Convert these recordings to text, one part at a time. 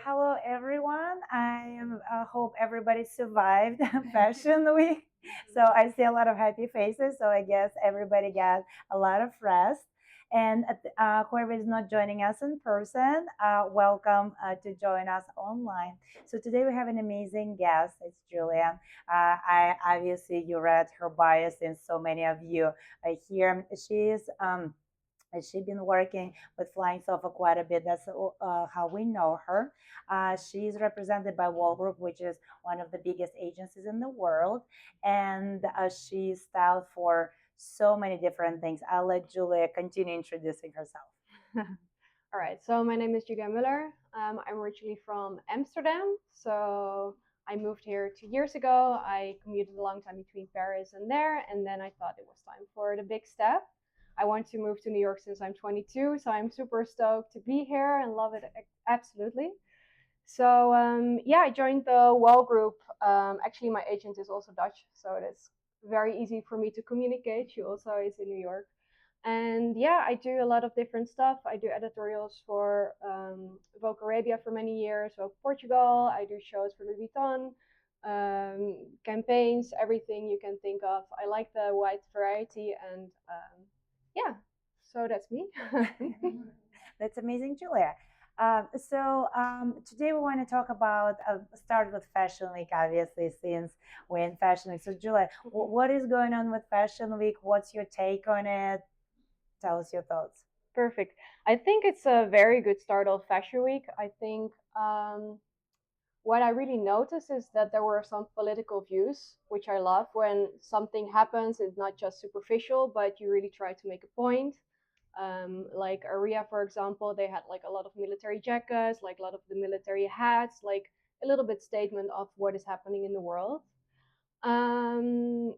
hello everyone. Hope everybody survived Fashion Week. So I see a lot of happy faces. So I guess everybody got a lot of rest. And whoever is not joining us in person, welcome to join us online. So today we have an amazing guest. It's Julia. I obviously you read her bio since so many of you are here. She's been working with Flying Sofa quite a bit. That's how we know her. She's represented by Wall Group, which is one of the biggest agencies in the world, and she's styled for so many different things. I'll let Julia continue introducing herself. All right, so my name is Julia Muller. I'm originally from Amsterdam, so I moved here 2 years ago. I commuted a long time between Paris and there, and then I thought it was time for the big step. I want to move to New York since I'm 22, so I'm super stoked to be here and love it absolutely. So yeah, I joined the Well group. Actually, my agent is also Dutch, so it's very easy for me to communicate. She also is in New York. And yeah, I do a lot of different stuff. I do editorials for Vogue Arabia for many years, Vogue Portugal. I do shows for Louis Vuitton, campaigns, everything you can think of. I like the wide variety, and yeah, so that's me. That's amazing, Julia. Today we want to talk about start with Fashion Week, obviously, since we're in Fashion Week. So, Julia, what is going on with Fashion Week? What's your take on it? Tell us your thoughts. Perfect. I think it's a very good start of Fashion Week. I think what I really noticed is that there were some political views, which I love. When something happens, it's not just superficial, but you really try to make a point. Like Aria, for example, they had like a lot of military jackets, like a lot of the military hats, like a little bit statement of what is happening in the world. Um,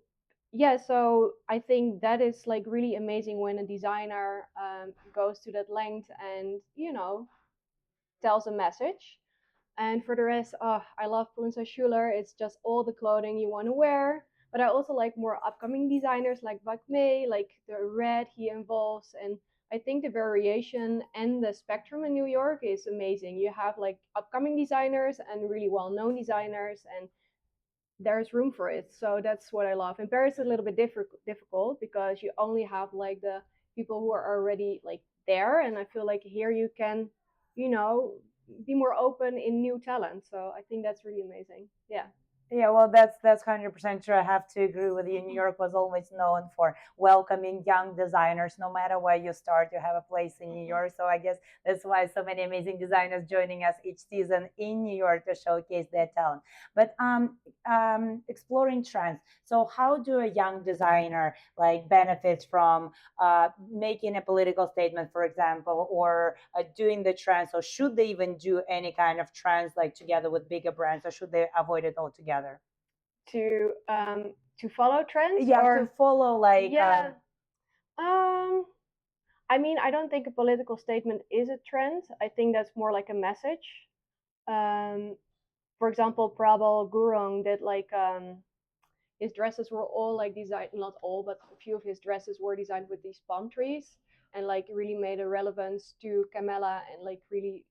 yeah, so I think that is like really amazing when a designer goes to that length and tells a message. And for the rest, I love Princess Schuler. It's just all the clothing you want to wear. But I also like more upcoming designers like May, like the red he involves. And I think the variation and the spectrum in New York is amazing. You have like upcoming designers and really well known designers, and there's room for it. So that's what I love. In Paris, it's a little bit difficult because you only have like the people who are already like there. And I feel like here you can, you know, be more open in new talent. So I think that's really amazing. Yeah. Yeah, well, that's 100% true. I have to agree with you. New York was always known for welcoming young designers. No matter where you start, you have a place in New York. So I guess that's why so many amazing designers joining us each season in New York to showcase their talent. But exploring trends. So how do a young designer like benefits from making a political statement, for example, or doing the trends? Or should they even do any kind of trends like together with bigger brands, or should they avoid it altogether? To follow trends Yeah, to or follow like yeah. Um I mean, I don't think a political statement is a trend. I think that's more like a message. Um for example, Prabal Gurung did like his dresses were all like designed, not all, but a few of his dresses were designed with these palm trees, and like really made a relevance to Camilla, and like really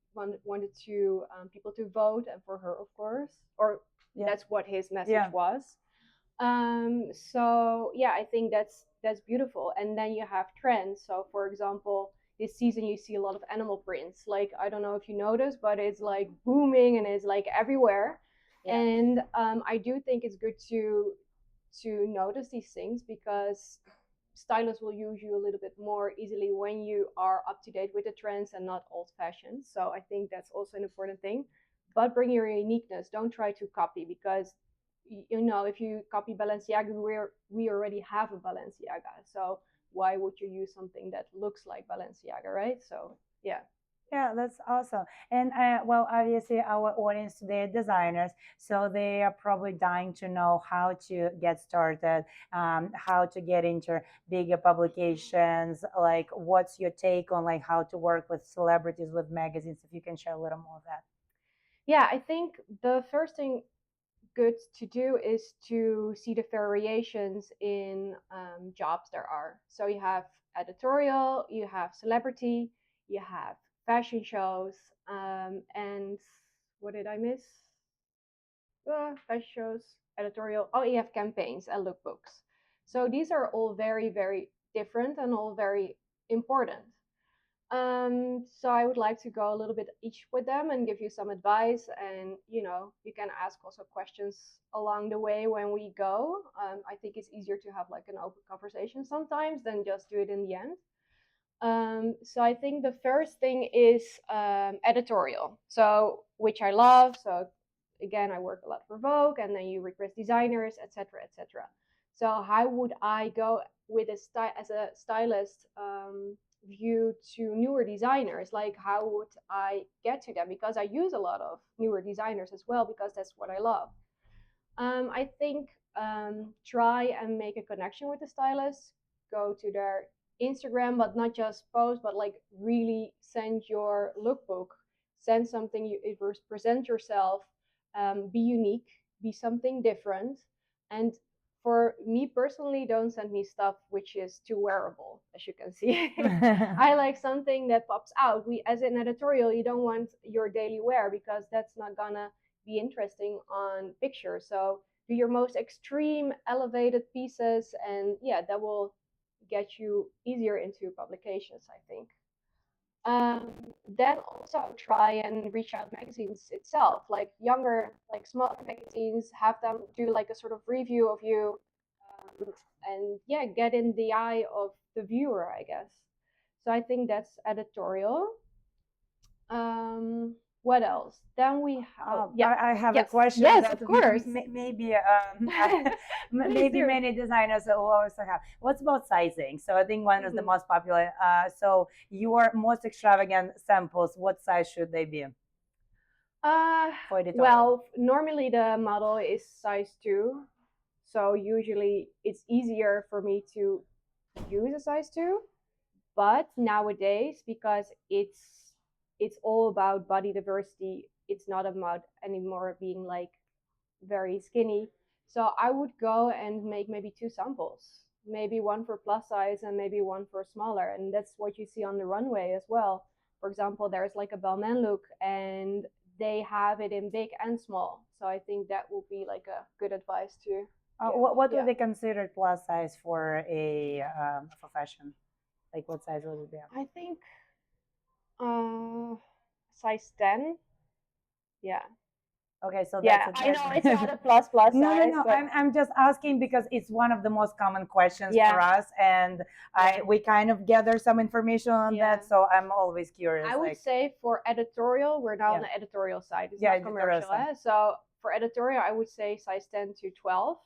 wanted to people to vote, and for her, of course, or yeah, that's what his message yeah. was. So yeah, I think that's beautiful. And then you have trends. So for example, this season you see a lot of animal prints. Like I don't know if you noticed, but it's like booming and it's like everywhere. Yeah. And I do think it's good to notice these things because stylists will use you a little bit more easily when you are up to date with the trends and not old fashioned. So I think that's also an important thing. But bring your uniqueness. Don't try to copy because if you copy Balenciaga, we already have a Balenciaga. So why would you use something that looks like Balenciaga, right? So yeah. Yeah, that's awesome. And well, obviously, our audience today are designers, so they are probably dying to know how to get started, how to get into bigger publications. Like, what's your take on like how to work with celebrities, with magazines? If you can share a little more of that. Yeah, I think the first thing good to do is to see the variations in jobs there are. So you have editorial, you have celebrity, you have fashion shows, and What did I miss? Fashion shows, editorial. Oh, you have campaigns and lookbooks. So these are all very, very different and all very important. So I would like to go a little bit each with them and give you some advice, and you can ask also questions along the way when we go. I think it's easier to have like an open conversation sometimes than just do it in the end. So I think the first thing is editorial, so which I love. So again, I work a lot for Vogue, and then you request designers, etc., etc. So how would I go with as a stylist view to newer designers? Like how would I get to them? Because I use a lot of newer designers as well because that's what I love. I think try and make a connection with the stylist. Go to their Instagram, but not just post, but like really send your lookbook. Send something it present yourself. Be unique. Be something different. And for me personally, don't send me stuff which is too wearable, as you can see. I like something that pops out. We, as an editorial, you don't want your daily wear because that's not gonna be interesting on picture. So do your most extreme elevated pieces, and yeah, that will get you easier into publications, I think. Then also try and reach out magazines itself, like younger, like smaller magazines, have them do like a sort of review of you, and yeah, get in the eye of the viewer, I guess. So I think that's editorial. What else? Then we have, oh, yeah, I have a yes, question yes, that of course. maybe Please maybe do. many designers will also have. What's about sizing? So I think one is the Mhm. most popular. So your most extravagant samples, what size should they be for editorial? Well, normally the model is size 2, so usually it's easier for me to use a size 2. But nowadays, because it's all about body diversity, it's not about anymore being like very skinny. So I would go and make maybe 2 samples, maybe one for plus size and maybe one for smaller. And that's what you see on the runway as well. For example, there's like a Balmain look, and they have it in big and small. So I think that would be like a good advice to give. What Yeah. would be considered plus size for a for fashion? Like what size would it be? I think size 10. Yeah. Okay, so Yeah, that's I know it's not a plus no, no, size, no. but I'm just asking because it's one of the most common questions for yeah, us, and yeah, we kind of gather some information on yeah. that. So I'm always curious. I would Like, say for editorial, we're now on yeah, the editorial side. It's yeah, not editorial commercial, stuff. eh? So for editorial, I would say size 10 to 12.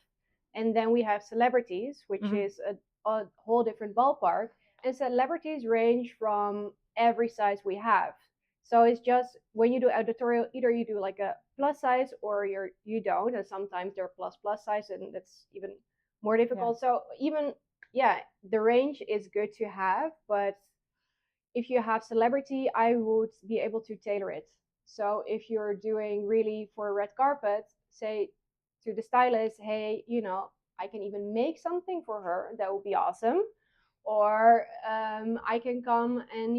And then we have celebrities, which Mhm. is a whole different ballpark. And celebrities range from every size we have. So it's just when you do editorial, either you do like a plus size or you don't. And sometimes they're plus size, and that's even more Yeah. difficult. So even yeah, the range is good to have, but if you have celebrity, I would be able to tailor it. So if you're doing really for a red carpet, say to the stylist, hey, I can even make something for her. That would be awesome. Or I can come and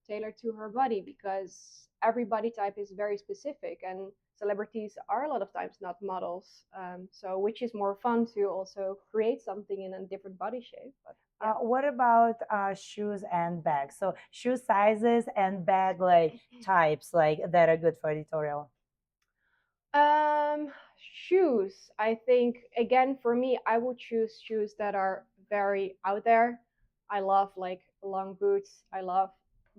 tailor to her body, because every body type is very specific, and celebrities are a lot of times not models. So which is more fun to also create something in a different body shape. But yeah. What about shoes and bags? So shoe sizes and bag like types like that are good for editorial. Um, Shoes. I think again for me, I would choose shoes that are very out there. I love like long boots. I love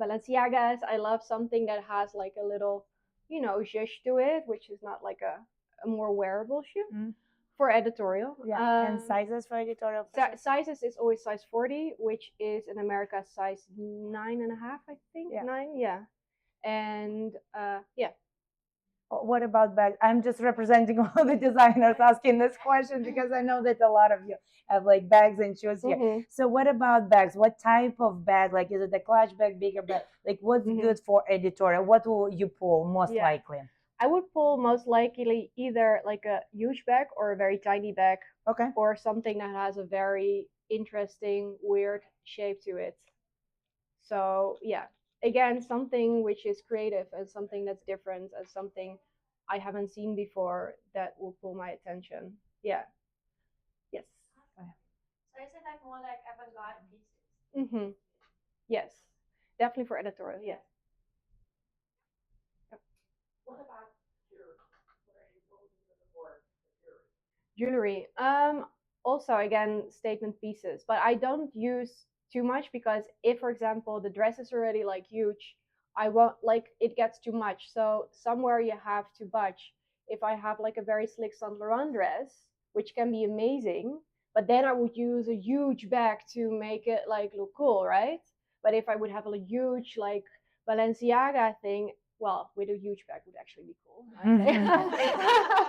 Balenciagas. I love something that has like a little, zhuzh to it, which is not like a more wearable shoe Mm. for editorial. Yeah, and sizes for editorial. Sizes is always size 40, which is in America size 9.5, I think. Yeah. 9, yeah. And yeah, What about bags? I'm just representing all the designers asking this question because I know that a lot of you have like bags and shoes here. mm-hmm. So what about bags? What type of bag? Like is it a clutch bag, bigger bag? Like what's Mm-hmm. good for editorial? What will you pull most Yeah. likely? I would pull most likely either like a huge bag or a very tiny bag, Okay. or something that has a very interesting, weird shape to it. So yeah, again, something which is creative and something that's different and something I haven't seen before that will pull my attention. Yeah. Yes. Mm-hmm. Yes. Definitely for editorial. Yes. Yep. Jewelry. Also again statement pieces, but I don't use too much because if, for example, the dress is already like huge, I won't like it gets too much. So somewhere you have to budge. If I have like a very slick Saint Laurent dress, which can be amazing, but then I would use a huge bag to make it like look cool, right? But if I would have a huge like Balenciaga thing, well, with a huge bag would actually be cool.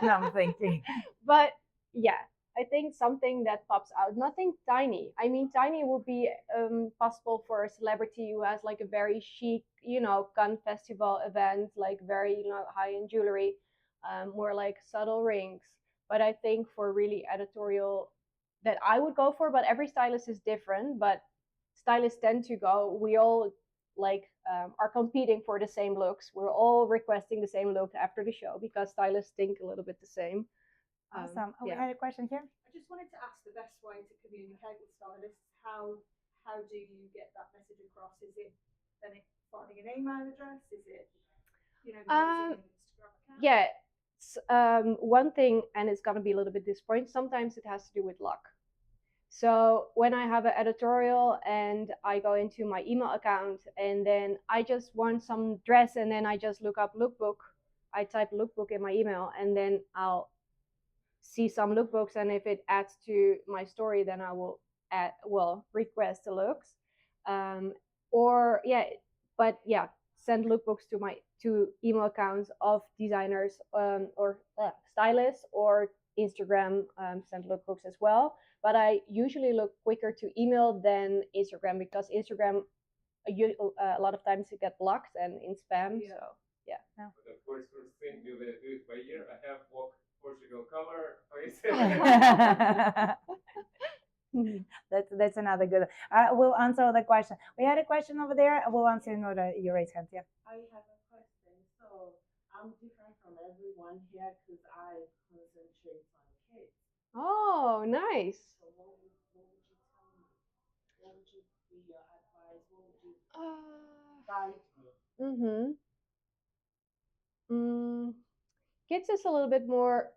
No, I'm thinking. But yeah, I think something that pops out. Nothing tiny. I mean, tiny would be possible for a celebrity who has like a very chic, Cannes festival event, like very high end jewelry, more like subtle rings. But I think for really editorial, that I would go for. But every stylist is different. But stylists tend to go. We all like are competing for the same looks. We're all requesting the same look after the show because stylists think a little bit the same. Awesome. Oh, we Yeah. had a question here. I just wanted to ask the best way to communicate with stylists. How do you get that message across? Is it then finding an email address? Is it using an Instagram account? Yeah. One thing, and it's gonna be a little bit disappointing. Sometimes it has to do with luck. So when I have an editorial and I go into my email account and then I just want some dress and then I just look up lookbook, I type lookbook in my email and then I'll see some lookbooks, and if it adds to my story, then I will request the looks, or yeah, but yeah, send lookbooks to my email accounts of designers, or stylists, or Instagram, send lookbooks as well. But I usually look quicker to email than Instagram because Instagram, a lot of times it get blocked and in spam. Yeah. So yeah. No. But of course, first thing, do they do it by year? I have Vogue Portugal cover. That's another good. We'll answer the question. We had a question over there. We'll answer another. You raise hand. Yeah. I have a question. So I'm different from everyone here because I concentrate on kids. Oh, nice. So what would you tell me? What would you be your advice? What would you guide me? Mm-hmm. Mm, kids is a little bit more,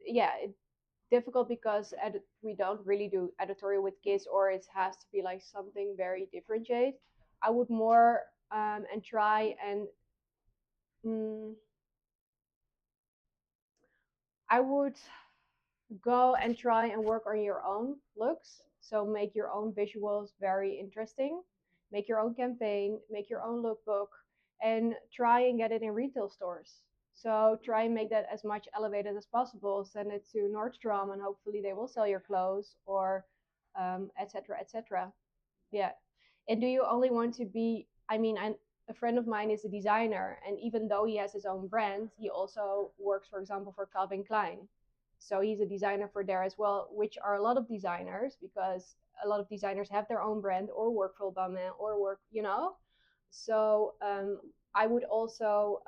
yeah, difficult because we don't really do editorial with kids, or it has to be like something very differentiate. I would more and try and mm, I would go and try and work on your own looks. So make your own visuals very interesting, make your own campaign, make your own lookbook, and try and get it in retail stores. So try and make that as much elevated as possible. Send it to Nordstrom, and hopefully they will sell your clothes, or etc. etc. Yeah. And do you only want to be? I mean, a friend of mine is a designer, and even though he has his own brand, he also works, for example, for Calvin Klein. So he's a designer for there as well, which are a lot of designers, because a lot of designers have their own brand or work for Balmain or work. So I would also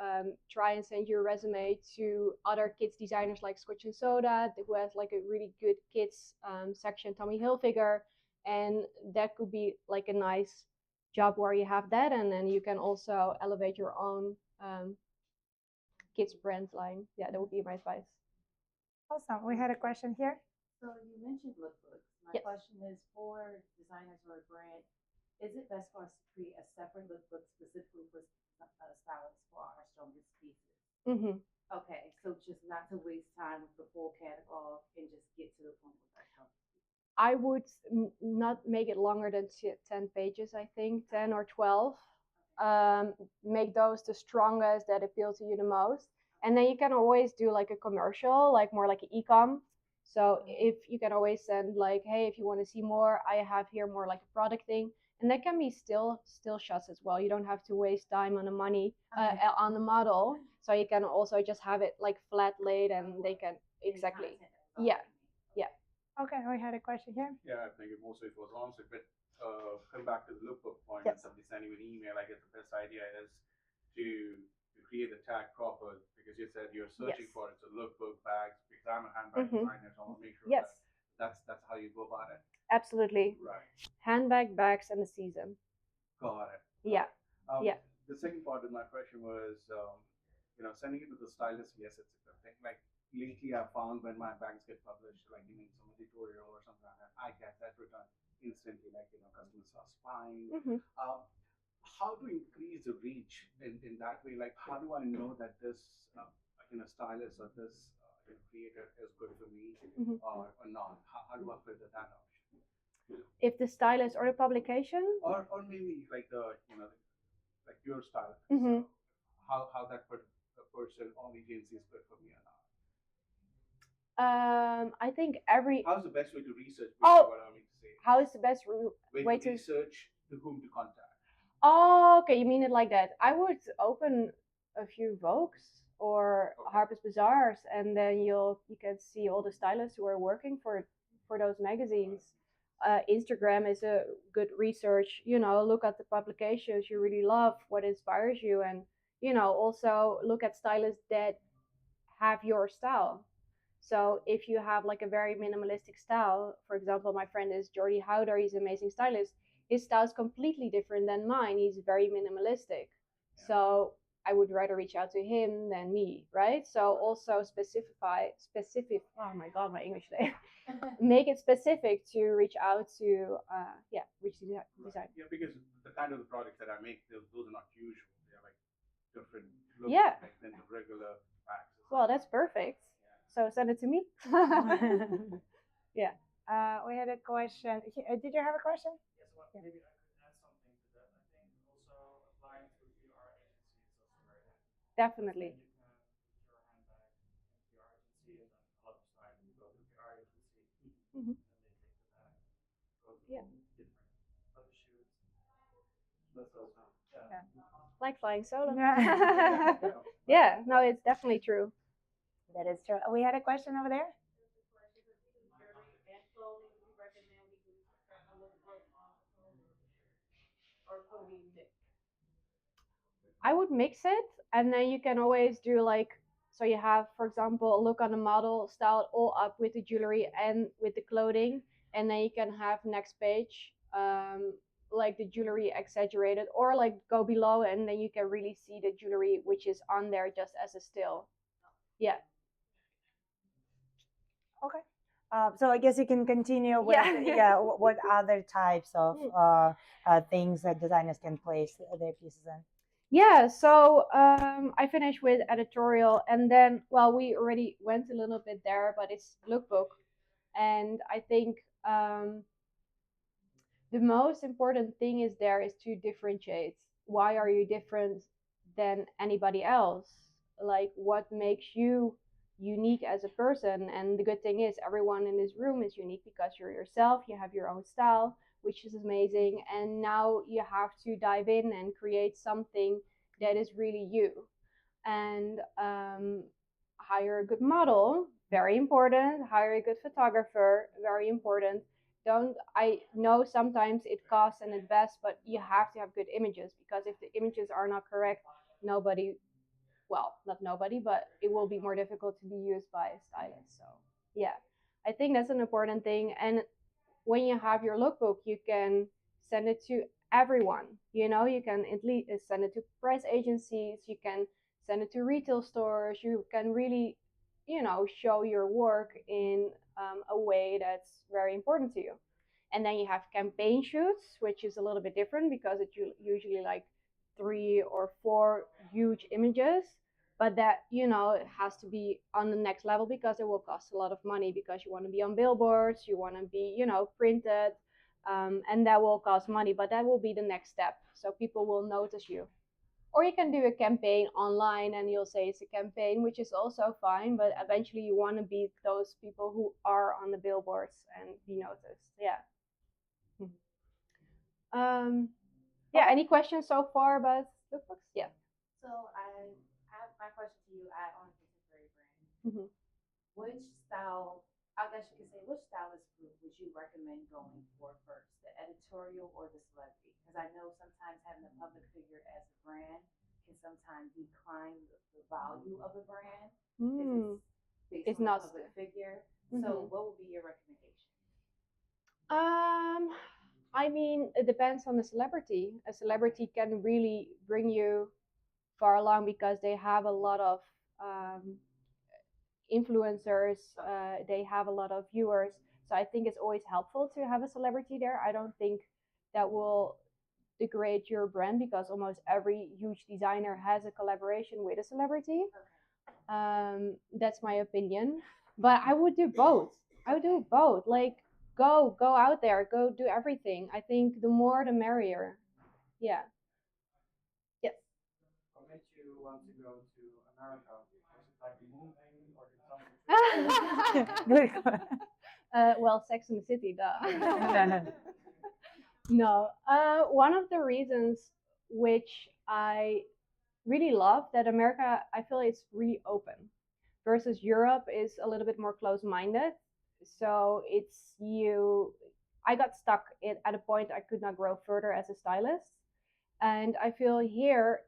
try and send your resume to other kids designers like Scotch and Soda, who has like a really good kids section, Tommy Hilfiger, and that could be like a nice job where you have that, and then you can also elevate your own kids brand line. Yeah, that would be my advice. Awesome. We had a question here. So you mentioned lookbooks. My Yes. question is for designers or a brand, is it best for us to create a separate lookbook specifically for stylists for our strongest pieces? Mm-hmm. Okay, so just not to waste time with the full catalog and just get to the point with our strongest pieces. I would not make it longer than 10 pages, I think, 10 or 12. Make those the strongest that appeal to you the most. And then you can always do like a commercial, like more like an e-com. So if you can always send like, hey, if you want to see more, I have here more like a product thing. And that can be still shots as well. You don't have to waste time on the money on the model. So you can also just have it like flat laid, and they can exactly. Yeah. Okay, we had a question here. Yeah, I think most of it was answered, but come back to the lookbook point, Yes. when somebody send you an email, I guess the best idea is to create the tag proper, because you said you're searching Yes. for it. So lookbook, bags, because I'm a handbag Mhm. designer, so I want to make sure Yes, that's how you go about it. absolutely. Right. Handbag, bags, and the season. Got it. Yeah. Yeah. The second part of my question was, sending it to the stylist. Yes, it's a good thing. Like lately, I found when my bags get published, like in some editorial or something like that, I get that return instantly. Like customers are spying. Mhm. How to increase the reach in that way? Like, how do I know that this stylist or this creator is good for me Mhm. or not? How do I filter that out? If the stylist or the publication. Or maybe like like your stylist. Mhm. How that person or agency is good for me or not? I think every. How's the best way to research? Oh. What I mean to say. How is the best Way to research to whom to contact. Oh, okay, you mean it like that. I would open a few Vogues or Harper's Bazaars, and then you can see all the stylists who are working for those magazines. Instagram is a good research. Look at the publications you really love, what inspires you, and also look at stylists that have your style. So if you have like a very minimalistic style, for example, my friend is Jordi Howder, he's an amazing stylist. His style is completely different than mine. He's very minimalistic. So I would rather reach out to him than me, right? So also specific. Oh my God, my English today. Make it specific to reach out to, which design. Yeah, because the kind of the products that I make, those are not usual. They're like different looks than the regular packs. Well, that's perfect. So send it to me. Yeah. We had a question. Did you have a question? Yes, well, maybe I could add something to that. I think also applying to a PR agency is also very helpful. Definitely. You can put your handbag in PR agency, and then a lot of time you go to PR agency, Mhm. and they take the bag, go to different photo shoots. That's also. Yeah. Like flying solo. Yeah. Yeah, no, it's definitely true. That is true. We had a question over there. I would mix it, and then you can always do like, so you have, for example, a look on the model styled all up with the jewelry and with the clothing, and then you can have next page, like the jewelry exaggerated, or like go below, and then you can really see the jewelry which is on there just as a still. Yeah. Okay. So I guess you can continue with what other types of things that designers can place their pieces in. Yeah, so I finished with editorial, and then, well, we already went a little bit there, but it's lookbook. And I think the most important thing is there is to differentiate. Why are you different than anybody else? Like, what makes you unique as a person? And the good thing is, everyone in this room is unique because you're yourself, you have your own style, which is amazing. And now you have to dive in and create something that is really you. And hire a good model, very important. Hire a good photographer, very important. Don't I know sometimes it costs and invests, but you have to have good images, because if the images are not correct, nobody, well, not nobody, but it will be more difficult to be used by a stylist. So yeah, I think that's an important thing. And when you have your lookbook, you can send it to everyone. You can at least send it to press agencies, you can send it to retail stores, you can really, show your work in a way that's very important to you. And then you have campaign shoots, which is a little bit different because it's usually like 3 or 4 huge images, but that it has to be on the next level because it will cost a lot of money, because you want to be on billboards, you want to be printed, and that will cost money, but that will be the next step, so people will notice you. Or you can do a campaign online and you'll say it's a campaign, which is also fine, but eventually you want to be those people who are on the billboards and be noticed. Yeah. Yeah, any questions so far about lookbooks? Yeah. So I have my question to you. I own a contemporary brand. Mhm. Which style? I guess you could say, which stylist group would you recommend going for first, the editorial or the celebrity? Because I know sometimes having a public figure as a brand can sometimes decline the value of a brand Mm. if It's it's based on a not. public figure. Mhm. So, what would be your recommendation? Um, I mean, it depends on the celebrity. A celebrity can really bring you far along because they have a lot of um, influencers. They have a lot of viewers. So I think it's always helpful to have a celebrity there. I don't think that will degrade your brand because almost every huge designer has a collaboration with a celebrity. That's my opinion. But I would do both. I would do both. Like go out there, go do everything. I think the more the merrier. Yeah. Yes. What made you want to go to America? Was it like a movie or did something Good question. Well, Sex in the City, duh. No, no. No. One of the reasons which I really love that America, I feel it's really open versus Europe is a little bit more close-minded. So it's you. I got stuck at a point I could not grow further as a stylist, and I feel here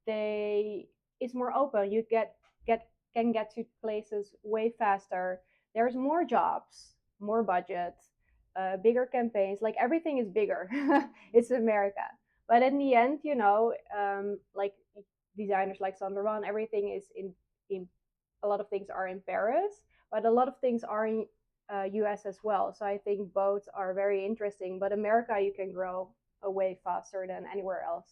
they it's more open. You get can get to places way faster. There's more jobs, more budget, bigger campaigns. Like everything is bigger. It's America, but in the end, like designers like Saint Laurent, everything is in a lot of things are in Paris, but a lot of things are in US as well. So I think both are very interesting. But America, you can grow way faster than anywhere else.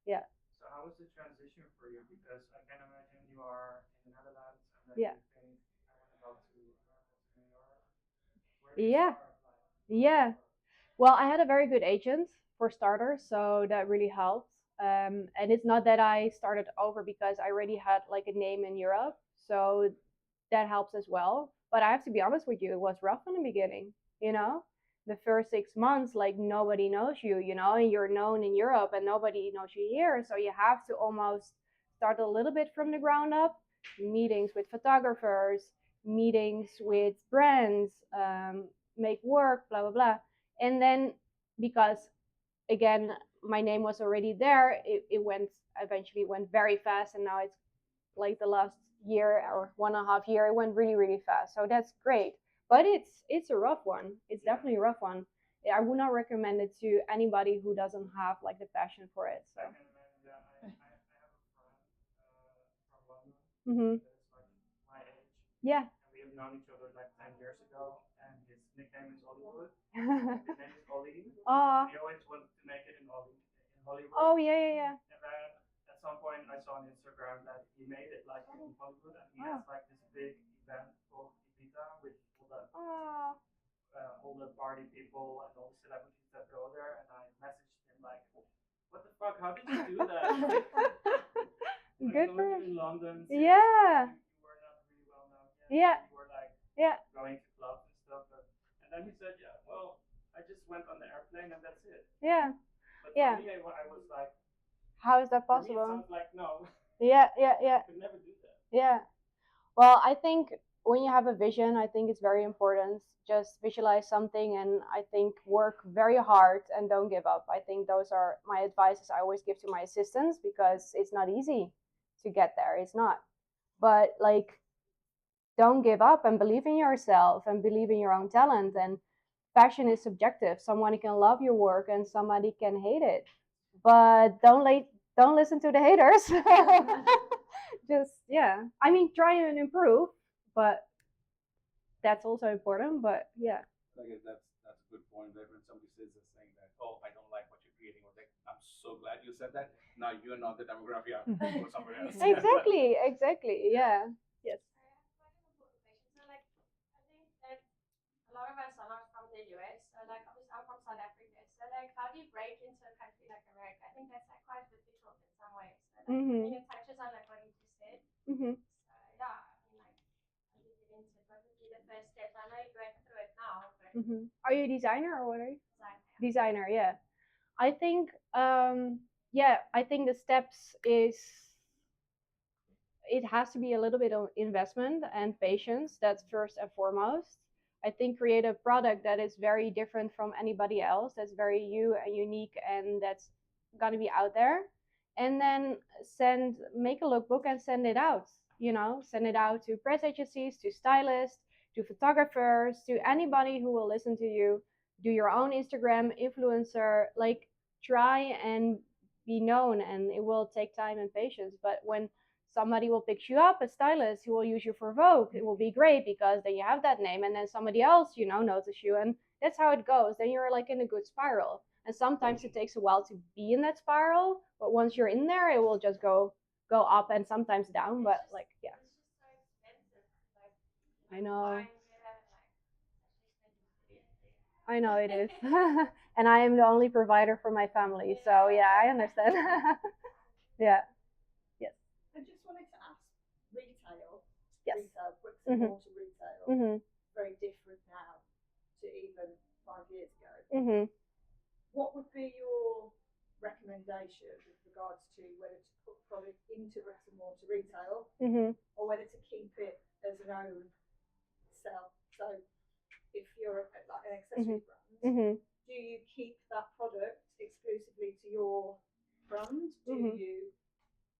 Yeah. So how was the transition for you? Because I can imagine you are in the Netherlands and then Yeah. you think I want to go to New York. Where do you Yeah. start? Like, Yeah. Well, I had a very good agent for starters, so that really helped. And it's not that I started over because I already had like a name in Europe, so that helps as well. But I have to be honest with you, it was rough in the beginning. You know, the first 6 months, like nobody knows you, and you're known in Europe and nobody knows you here, so you have to almost start a little bit from the ground up. Meetings with photographers, meetings with brands, make work, blah blah blah, and then because again my name was already there, it went eventually went very fast, and now it's like the last year or 1.5 year it went really really fast, so that's great. But it's a rough one. It's definitely a rough one. I would not recommend it to anybody who doesn't have like the passion for it. So I can imagine. Yeah, I have a friend from London mm-hmm. that is like my age, Yeah. and we have known each other like 10 years ago. And his nickname is Hollywood. His name is Ollie. Oh. He always wanted to make it in Hollywood. Oh yeah yeah yeah. And then at some point I saw on Instagram that he made it like in Hollywood, and he has like this big event called Ibiza with all the party people and all the celebrities that go there. And I messaged him like, "What the fuck? How did you do that?" Like, Good for knowing him. you in London, Yeah. you were not really well known yet. Yeah. You were like Yeah. going to clubs and stuff. And then he said, "Yeah, well, I just went on the airplane and that's it." Yeah. But Yeah. for me, I was like, how is that for me, it possible? sounds like no, Yeah yeah yeah I could never do that. yeah. Well, I think when you have a vision, I think it's very important. Just visualize something, and I think work very hard and don't give up. I think those are my advices I always give to my assistants because it's not easy to get there. It's not. But like, don't give up and believe in yourself and believe in your own talent. And fashion is subjective. Somebody can love your work and somebody can hate it. But don't listen to the haters. Just yeah. I mean, try and improve, but that's also important. But yeah. I guess that's a good point. That when somebody says this saying that, oh, I don't like what you're creating, or like, I'm so glad you said that. Now you're not the demographic. Go somewhere else. Exactly. Exactly. Yeah. Yes. So like, I think that a lot of us are not from the US. So like, obviously I'm from South Africa. So like, how do you break into a country like America? I think that's like quite difficult in some ways. So like, I mean, it touches on like what you just said. Mm-hmm. So yeah, I mean like, how do you get into it? What would be the first step? I know you're going through it now, but Are you a designer or what are you? designer. Designer, yeah. I think yeah, I think the steps is it has to be a little bit of investment and patience. That's first and foremost. I think create a product that is very different from anybody else, that's very you and unique, and that's gonna be out there. And then make a lookbook and send it out. Send it out to press agencies, to stylists, to photographers, to anybody who will listen to you. Do your own Instagram influencer, like try and be known, and it will take time and patience. But when somebody will pick you up, a stylist who will use you for Vogue, it will be great because then you have that name, and then somebody else, notice you, and that's how it goes. Then you're like in a good spiral. And sometimes it takes a while to be in that spiral, but once you're in there, it will just go up and sometimes down. But like, yeah. I know. I know it is. And I am the only provider for my family. So yeah, I understand. Yeah. Yes. I just wanted to ask retail, Yes. retail, bricks and Mhm. mortar retail, Mhm. very different now to even 5 years ago. Mhm. What would be your recommendation with regards to whether to put product into bricks and mortar retail Mhm. or whether to keep it as an own sell? So if you're like an accessory brand, Mhm. do you keep that product exclusively to your brand? Do you,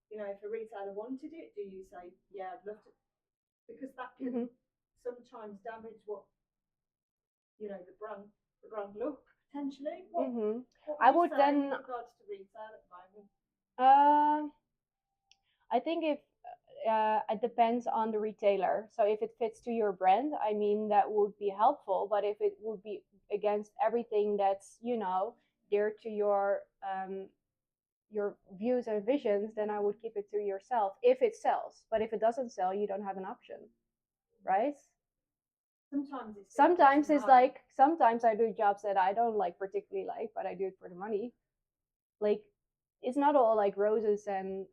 if a retailer wanted it, do you say, yeah, I'd love to? Because that can sometimes damage what the brand look potentially. What I would would you say then. with regards to retail at the moment? I think if it depends on the retailer. So if it fits to your brand, I mean, that would be helpful. But if it would be against everything that's dear to your views and visions, then I would keep it to yourself if it sells. But if it doesn't sell, you don't have an option, right? Sometimes it's like sometimes I do jobs that I don't like particularly like, but I do it for the money. Like it's not all like roses and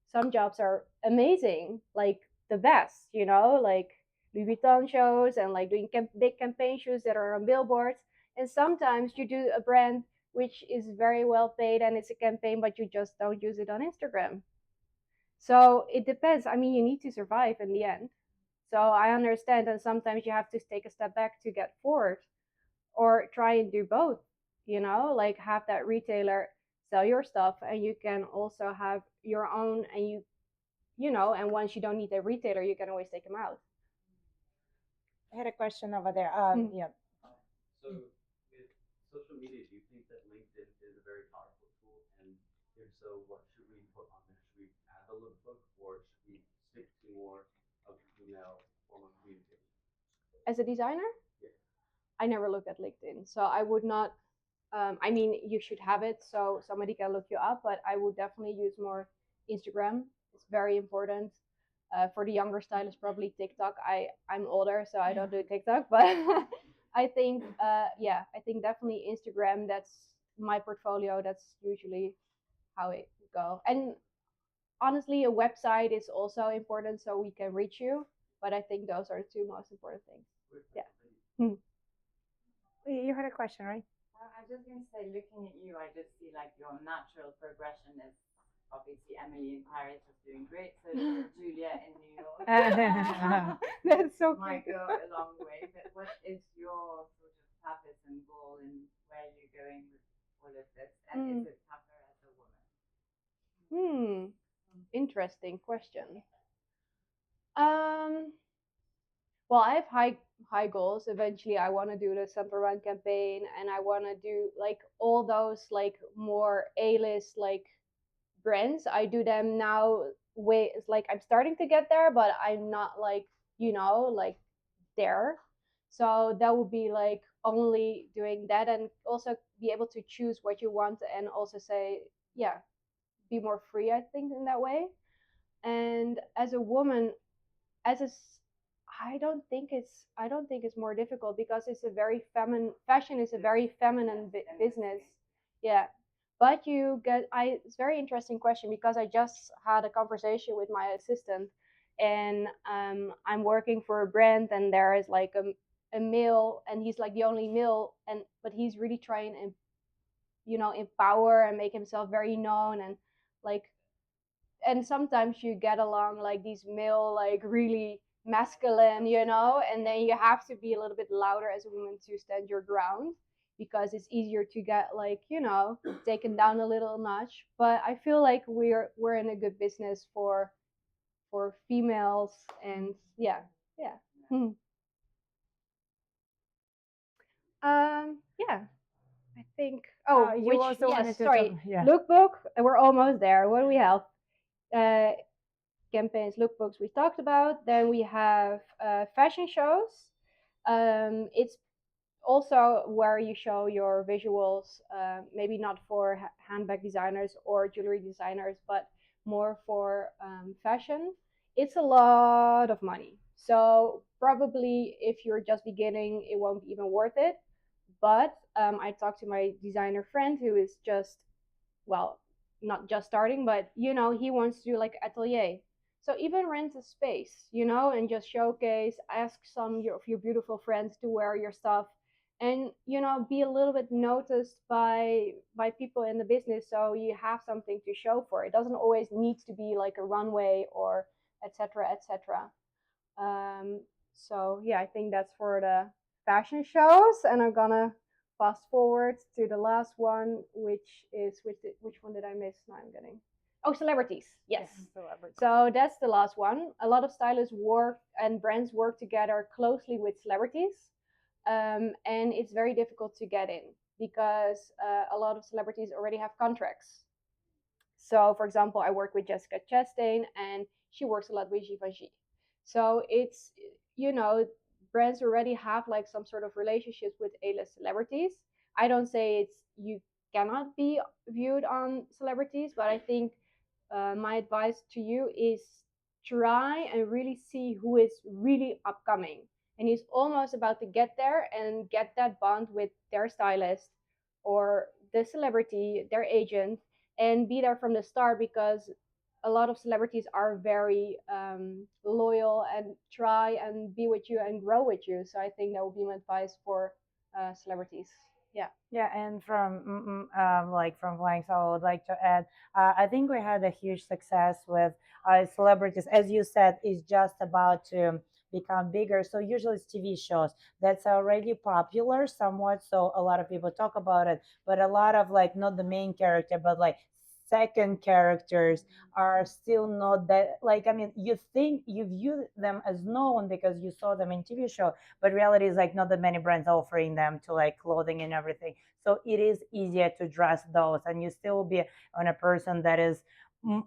some jobs are amazing, like the best, like Louis Vuitton shows and like doing big campaign shoots that are on billboards. And sometimes you do a brand which is very well paid and it's a campaign, but you just don't use it on Instagram. So it depends. I mean, you need to survive in the end. So I understand, and sometimes you have to take a step back to get forward or try and do both, like have that retailer sell your stuff and you can also have your own, and and once you don't need a retailer, you can always take them out. I had a question over there. Yeah. So, with social media, do you think that LinkedIn is a very powerful tool? And if so, what should we put on there? Should we add a lookbook, or should we stick to more of the email form of communication? As a designer, Yeah. I never looked at LinkedIn, so I would not. I mean, you should have it so somebody can look you up, but I would definitely use more Instagram. It's very important. For the younger stylists, probably TikTok. I'm older, so I don't do TikTok, but I think I think definitely Instagram. That's my portfolio. That's usually how it go. And honestly, a website is also important so we can reach you. But I think those are the two most important things. Yeah. You had a question, right? I was just going to say, looking at you, I just see like your natural progression is obviously Emily in Paris was doing great, so Julia in New York. That's so might cute. go a long way. But what is your sort of purpose and goal, and where you're going with all of this? And is it tougher as a woman? Interesting question. Um, well, I have high goals. Eventually, I want to do the Summer Run campaign, and I want to do like all those like more A-list like brands. I do them now. Way it's like I'm starting to get there, but I'm not like like there. So that would be like only doing that, and also be able to choose what you want, and also say yeah, be more free. I think in that way. And as a woman, as a I don't think it's more difficult because it's a very feminine fashion is a very feminine business. Yeah. But you get I it's a very interesting question because I just had a conversation with my assistant, and I'm working for a brand, and there is like a male, and he's like the only male, and but he's really trying to empower and make himself very known, and like, and sometimes you get along like these male like really masculine, and then you have to be a little bit louder as a woman to stand your ground because it's easier to get like, taken down a little notch. But I feel like we're in a good business for females and yeah, yeah. Hmm. Yeah, I think. Oh, You which also wanted yes, to talk, sorry. yeah. Lookbook. We're almost there. What do we have? Uh, Campaigns, lookbooks we talked about. Then we have fashion shows. It's also where you show your visuals, maybe not for handbag designers or jewelry designers, but more for fashion. It's a lot of money. So probably if you're just beginning, it won't be even worth it. But I talked to my designer friend who is just, well, not just starting, but he wants to do like atelier. So even rent a space, and just showcase, ask some of your beautiful friends to wear your stuff, and be a little bit noticed by people in the business, so you have something to show for. It doesn't always need to be like a runway or etc. etc. Um, so yeah, I think that's for the fashion shows, and I'm gonna fast forward to the last one, which is which one did I miss? Now I'm getting. Oh, celebrities. Yes. Celebrities. So that's the last one. A lot of stylists work and brands work together closely with celebrities, and it's very difficult to get in because a lot of celebrities already have contracts. So, for example, I work with Jessica Chastain, and she works a lot with Givenchy. So it's, you know, brands already have like some sort of relationships with A-list celebrities. I don't say it's you cannot be viewed on celebrities, but I think my advice to you is try and really see who is really upcoming and is almost about to get there and get that bond with their stylist or the celebrity, their agent, and be there from the start because a lot of celebrities are very loyal and try and be with you and grow with you. So I think that would be my advice for celebrities. Yeah. Yeah, and from like from flying, so I would like to add, I think we had a huge success with celebrities. As you said, is just about to become bigger. So usually it's TV shows that's already popular somewhat. So a lot of people talk about it, but a lot of like not the main character, but like second characters are still not that like, I mean, you think you view them as known because you saw them in TV show, but reality is like not that many brands offering them to like clothing and everything. So it is easier to dress those, and you still be on a person that is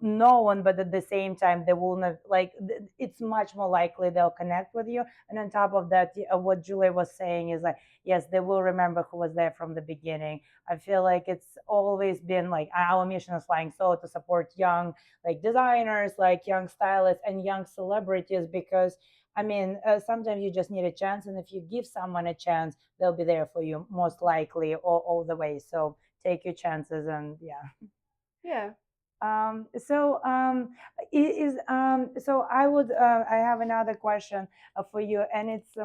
known, but at the same time they will not like it's much more likely they'll connect with you. And on top of that, what Julia was saying is like, yes, they will remember who was there from the beginning. I feel like it's always been like our mission is flying so to support young like designers, like young stylists and young celebrities, because I mean, sometimes you just need a chance, and if you give someone a chance, they'll be there for you most likely all the way. So take your chances, and yeah. Yeah. So is so I have another question for you, and it's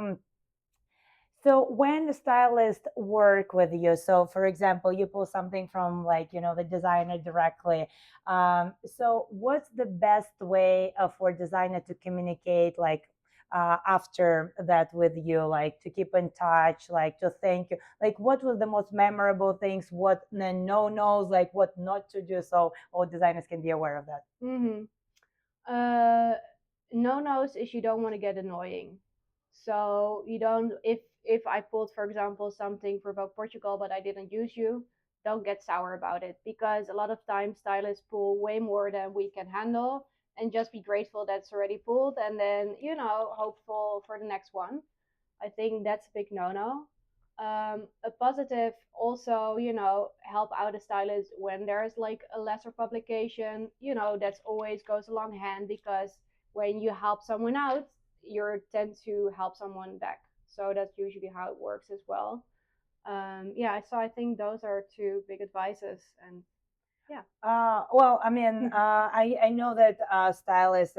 so when the stylists work with you, so for example, you pull something from like the designer directly. So what's the best way for designer to communicate like after that with you, like to keep in touch, like to thank you, like what was the most memorable things, what the no nos, like what not to do, so all designers can be aware of that. Mm-hmm. Uh, no nos is you don't want to get annoying. So you don't if I pulled, for example, something for Vogue Portugal, but I didn't use you, don't get sour about it because a lot of times stylists pull way more than we can handle, and just be grateful that's already pulled, and then hopeful for the next one. I think that's a big no-no. A positive also, help out a stylist when there's like a lesser publication. That's always goes along hand because when you help someone out, you tend to help someone back. So that's usually how it works as well. Yeah, so I think those are two big advices, and yeah. Well, I mean, I know that stylists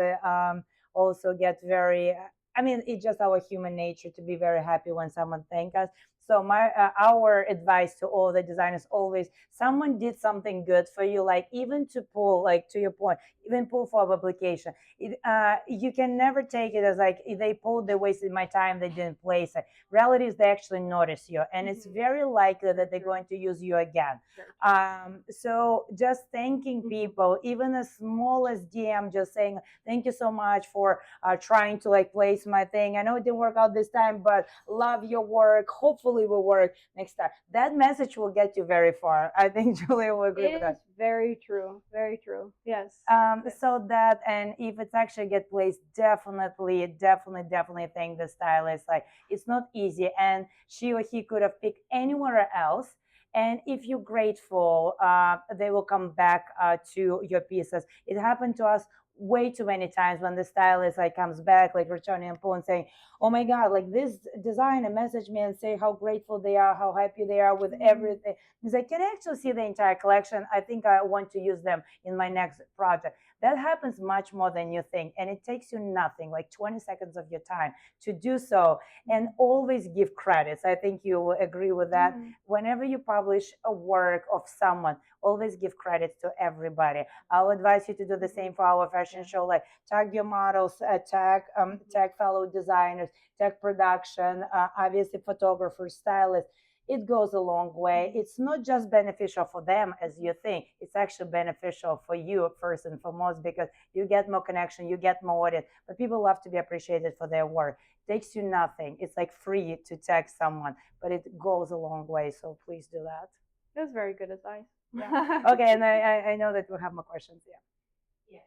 also get very. I mean, it's just our human nature to be very happy when someone thank us. So my our advice to all the designers always, someone did something good for you, like even to pull, like to your point, even pull for a publication. You can never take it as like they pulled, they wasted my time, they didn't place it. Reality is they actually notice you, and it's very likely that they're going to use you again. So just thanking people, even as small as DM, just saying thank you so much for trying to like place my thing. I know it didn't work out this time, but love your work. Hopefully, will work next time. That message will get you very far. I think Julia will agree with It is that. very true. Very true. Yes. So that, and if it's actually get placed, definitely thank the stylist. Like it's not easy, and she or he could have picked anywhere else. And if you're grateful, they will come back to your pieces. It happened to us way too many times when the stylist like comes back, like returning a pull and saying, "Oh my God, like this designer message me and say how grateful they are, how happy they are with everything." He's like, "Can I actually see the entire collection? I think I want to use them in my next project." That happens much more than you think, and it takes you nothing, like 20 seconds of your time to do so. And always give credits. I think you will agree with that. Whenever you publish a work of someone, always give credits to everybody. I'll advise you to do the same for our fashion show. Like tag your models, tag fellow designers, tag production, obviously photographers, stylists. It goes a long way. It's not just beneficial for them as you think. It's actually beneficial for you first and foremost, because you get more connection, you get more audience. But people love to be appreciated for their work. It takes you nothing. It's like free to tag someone, but it goes a long way. So please do that. That's very good advice. Yeah. Okay, and I know that we'll have more questions. Yeah. Yeah.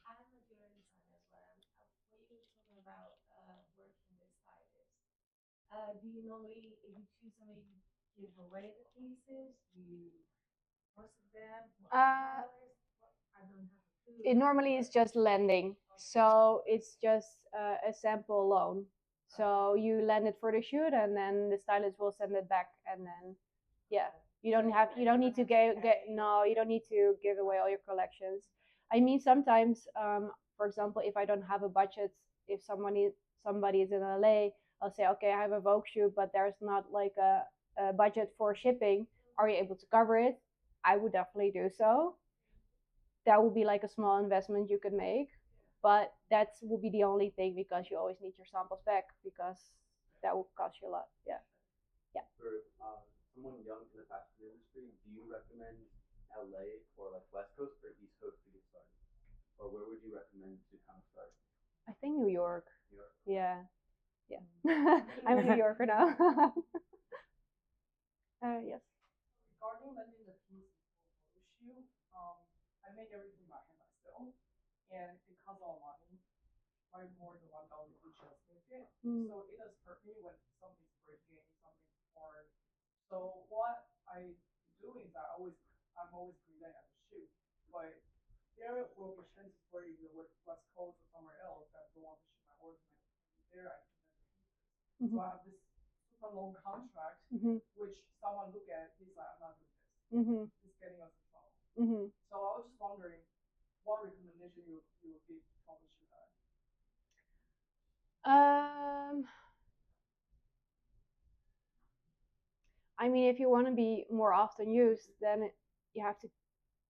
I'm a jewelry designer as well. When you were talking about working with stylists, do you normally, if you choose somebody, you give away the pieces? Do you most of them? Uh, I don't have a clue. it normally is just lending. So it's just a sample loan. So you lend it for the shoot, and then the stylist will send it back, and then yeah, you don't need to get no, you don't need to give away all your collections. I mean, sometimes, for example, if I don't have a budget, if somebody is in LA, I'll say, okay, I have a Vogue shoot, but there's not like a budget for shipping. Are you able to cover it? I would definitely do so. That would be like a small investment you could make, but that would be the only thing, because you always need your samples back, because that would cost you a lot. Yeah. Yeah. For someone young in the fashion industry, do you recommend LA or like West Coast or East Coast to get started? Or where would you recommend to kind of start? I think New York. New York? Yeah. Yeah. I'm a New Yorker now. Yes. Regarding lending the pieces for photo shoot, I make everything by hand myself, and it costs a lot of money, way more than $1 to just make it. So it does hurt me when something's breaking, something's torn. So what I do is I'm always present at the shoot, but there will be chances where you go West Coast or somewhere else that don't want to shoot my work, and there I present the pieces. So I have this super long contract, which someone look at, he's like, I'm not doing this. It's getting us in trouble. So I was just wondering what recommendation you would give publisher that. I mean, if you want to be more often used, then you have to.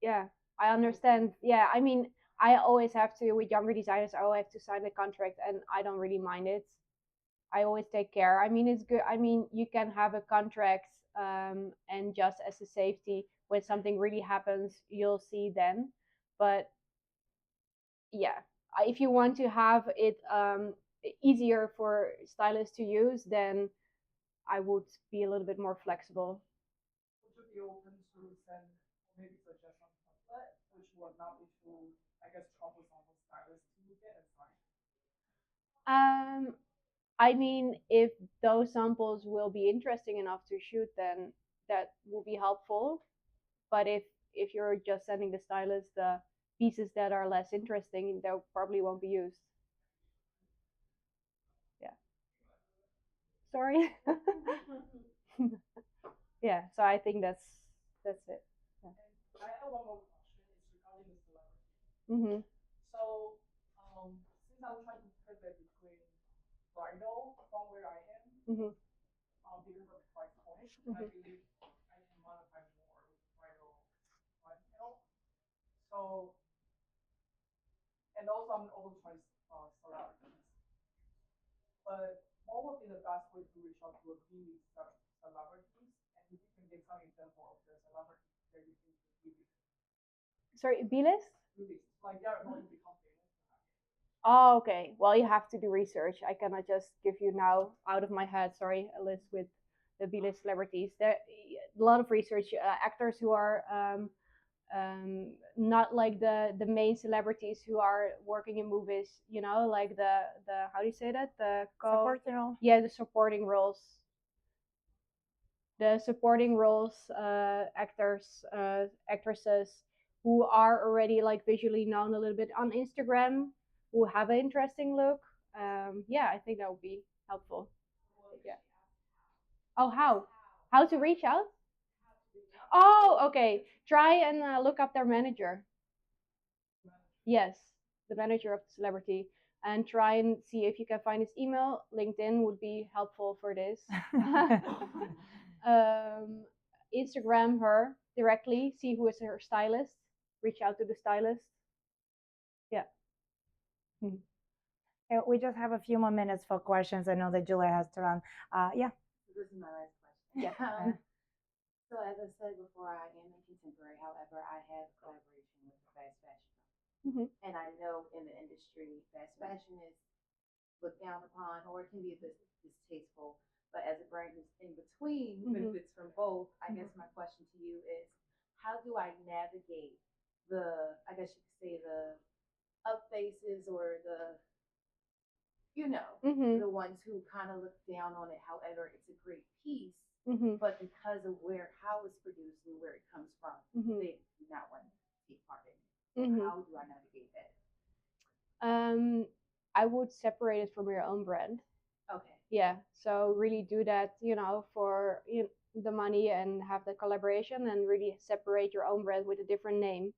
Yeah, I understand. Yeah, I mean, I always have to, with younger designers, I always have to sign the contract, and I don't really mind it. I always take care. I mean, it's good. I mean, you can have a contract, and just as a safety, when something really happens, you'll see then. But yeah, if you want to have it easier for stylists to use, then I would be a little bit more flexible. Would you be open to send or maybe suggest some template which would not be too, I guess, troublesome for stylists to get and sign? Um, I mean, if those samples will be interesting enough to shoot, then that will be helpful. But if you're just sending the stylist the pieces that are less interesting, they probably won't be used. Yeah. Sorry. Yeah. So I think that's it. Yeah. I have one more question. It's regarding the celebrity. So, since I'm trying to pivot between bridal from where I am, because of the price I believe I can modify more with bridal clientele. So, and also I'm also trying celebrities. But what would be the best way to reach out to a community celebrities? And if you can give some example of the celebrities that you think would be Sorry, B-list? really like they're going to become famous. Oh, okay. Well, you have to do research. I cannot just give you now out of my head, sorry, a list with the B-list celebrities. There a lot of research. Actors who are not like the main celebrities who are working in movies. You know, like the how do you say that? Supporting role. Yeah, the supporting roles. The supporting roles, actors, actresses who are already like visually known a little bit on Instagram, who have an interesting look. Yeah, I think that would be helpful. Yeah. Oh, how? How to reach out? Oh, okay. Try and look up their manager. Yes, the manager of the celebrity, and try and see if you can find his email. LinkedIn would be helpful for this. Instagram her directly, see who is her stylist, reach out to the stylist. Yeah. We just have a few more minutes for questions. I know that Julia has to run. Yeah. This is my last question. Yeah. So as I said before, I am in contemporary. However, I have a collaboration with a fast fashion company. And I know in the industry, fast fashion is looked down upon or it can be a bit distasteful. But as a brand who's in between benefits from both, I guess my question to you is how do I navigate the, I guess you could say the up faces or the, the ones who kind of look down on it. However, it's a great piece, but because of how it's produced and where it comes from, they do not want to be part of it. So how do I navigate that? I would separate it from your own brand. Okay. Yeah, so really do that, for the money and have the collaboration and really separate your own brand with a different name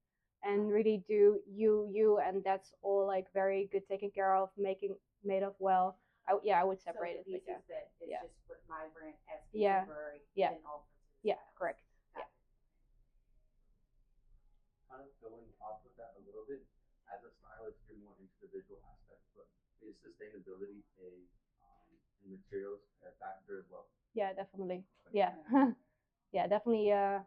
and really do you, and that's all like very good taken care of, made of well. I would separate so it. Like, that it's yeah. just with my brand as Yeah. contemporary. Yeah. And all Yeah, correct. Yeah. Kind of going off of that a little bit, as a stylist, you're more into the visual aspect, but is sustainability in materials a factor as well? Yeah, definitely. Yeah. Yeah, definitely. Yeah.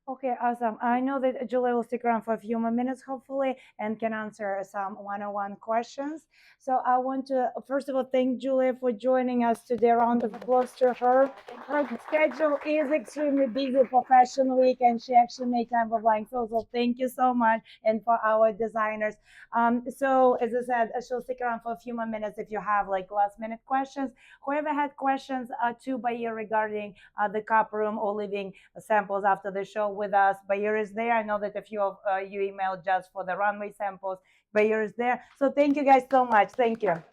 Okay, awesome. I know that Julia will stick around for a few more minutes, hopefully, and can answer some one-on-one questions. So I want to, first of all, thank Julia for joining us today. Round of applause to her. Her schedule is extremely busy for Fashion Week, and she actually made time for flying through. So thank you so much, and for our designers. So as I said, she'll stick around for a few more minutes if you have like last-minute questions. Whoever had questions to Bahir regarding the cup room or leaving samples after the show with us, Bahir is there. I know that a few of you emailed just for the runway samples. Bahir is there. So thank you guys so much. Thank you.